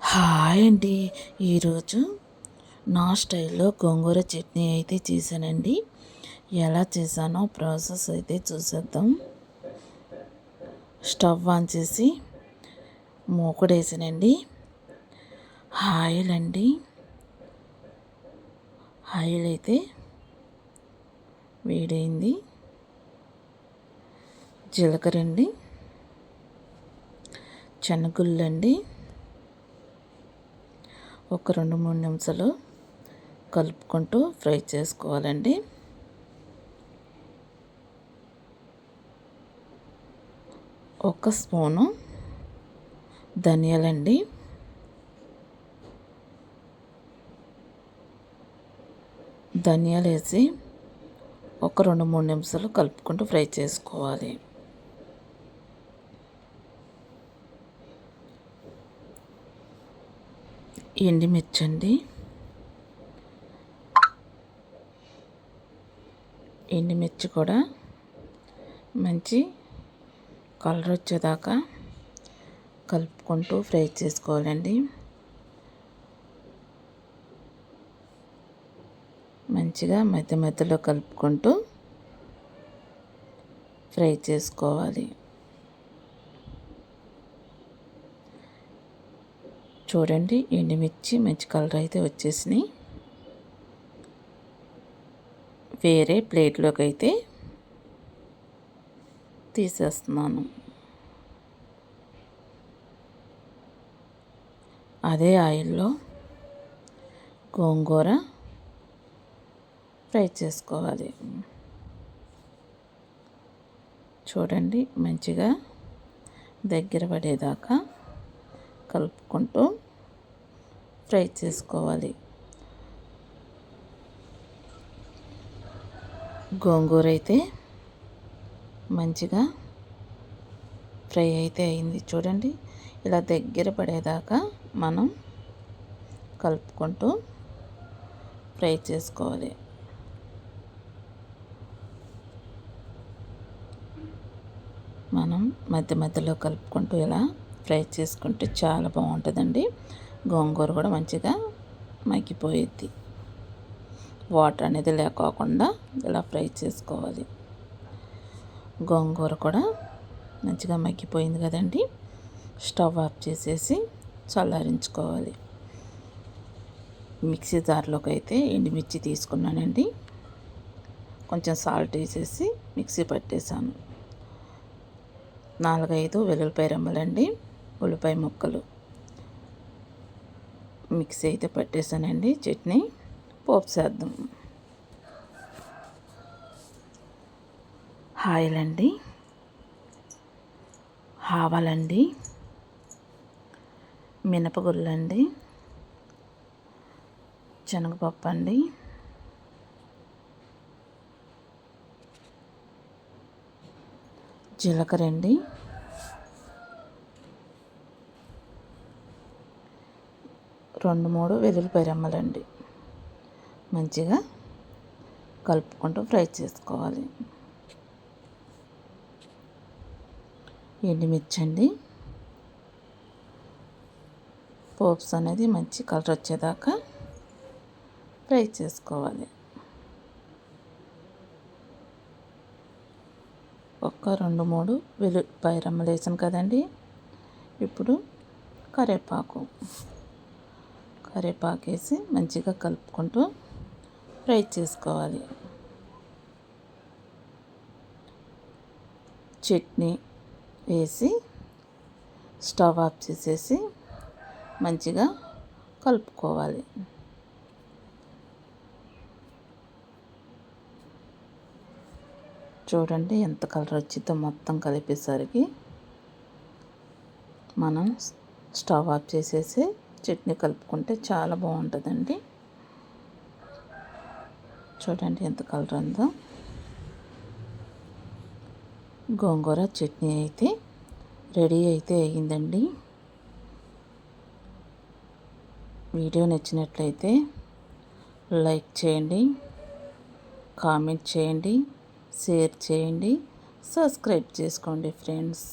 Hi అండి. ఈరోజు నా స్టైల్లో గోంగూర చట్నీ అయితే చేశానండి. ఎలా చేశానో ప్రాసెస్ అయితే చూసేద్దాం. స్టవ్ ఆన్ చేసి మూకుడేసానండి. ఆయిల్ అండి. ఆయిల్ అయితే వేడైంది. జీలకర్ర అండి, శనగుళ్ళు అండి. ఒక 2-3 నిమిషాలు కలుపుకుంటూ ఫ్రై చేసుకోవాలండి. ఒక స్పూను ధనియాలండి, ధనియాలు వేసి ఒక 2-3 నిమిషాలు కలుపుకుంటూ ఫ్రై చేసుకోవాలి. ఎండుమిర్చి అండి, ఎండుమిర్చి కూడా మంచి కలర్ వచ్చేదాకా కలుపుకుంటూ ఫ్రై చేసుకోవాలండి. మంచిగా మధ్య మధ్యలో కలుపుకుంటూ ఫ్రై చేసుకోవాలి. చూడండి, ఎండుమిర్చి మంచి కలర్ అయితే వచ్చేసినాయి. వేరే ప్లేట్లోకి అయితే తీసేస్తున్నాను. అదే ఆయిల్లో గోంగూర ఫ్రై చేసుకోవాలి. చూడండి, మంచిగా దగ్గర పడేదాకా కలుపుకుంటూ ఫ్రై చేసుకోవాలి. గోంగూర అయితే మంచిగా ఫ్రై అయితే అయింది. చూడండి, ఇలా దగ్గర పడేదాకా మనం కలుపుకుంటూ ఫ్రై చేసుకోవాలి. మనం మధ్య మధ్యలో కలుపుకుంటూ ఇలా ఫ్రై చేసుకుంటే చాలా బాగుంటుందండి. గోంగూర కూడా మంచిగా మగ్గిపోయిద్ది. వాటర్ అనేది లేకోకుండా ఇలా ఫ్రై చేసుకోవాలి. గోంగూర కూడా మంచిగా మగ్గిపోయింది కదండి. స్టవ్ ఆఫ్ చేసేసి చల్లారించుకోవాలి. మిక్సీ జార్లోకి అయితే ఎండుమిర్చి తీసుకున్నానండి. కొంచెం సాల్ట్ వేసేసి మిక్సీ పట్టేశాను. 4-5 వెల్లుల్లిపాయ రెమ్మలండి, ఉల్లిపాయ ముక్కలు మిక్సీ అయితే పట్టేశానండి. చట్నీ పోపు చేద్దాం. ఆయిల్ అండి, ఆవాలండి, మినపగుళ్ళండి, శనగపప్పు అండి, జీలకర్ర అండి, 2-3 వెల్లుల్లిపాయ రెమ్మలండి. మంచిగా కలుపుకుంటూ ఫ్రై చేసుకోవాలి. ఎండుమిర్చి అండి, పోప్స్ అనేది మంచి కలర్ వచ్చేదాకా ఫ్రై చేసుకోవాలి. ఒక 2-3 వెల్లుల్లిపాయ రెమ్మలు వేసాను కదండి. ఇప్పుడు కరివేపాకు వేసి మంచిగా కలుపుకుంటూ ఫ్రై చేసుకోవాలి. చట్నీ వేసి స్టవ్ ఆఫ్ చేసేసి మంచిగా కలుపుకోవాలి. చూడండి ఎంత కలర్ వచ్చిందో. మొత్తం కలిపేసరికి మనం స్టవ్ ఆఫ్ చేసేసి చట్నీ కలుపుకుంటే చాలా బాగుంటుందండి. చూడండి ఎంత కలర్ ఉందో. గోంగూర చట్నీ అయితే రెడీ అయితే అయ్యిందండి. వీడియో నచ్చినట్లయితే లైక్ చేయండి, కామెంట్ చేయండి, షేర్ చేయండి, సబ్స్క్రైబ్ చేసుకోండి ఫ్రెండ్స్.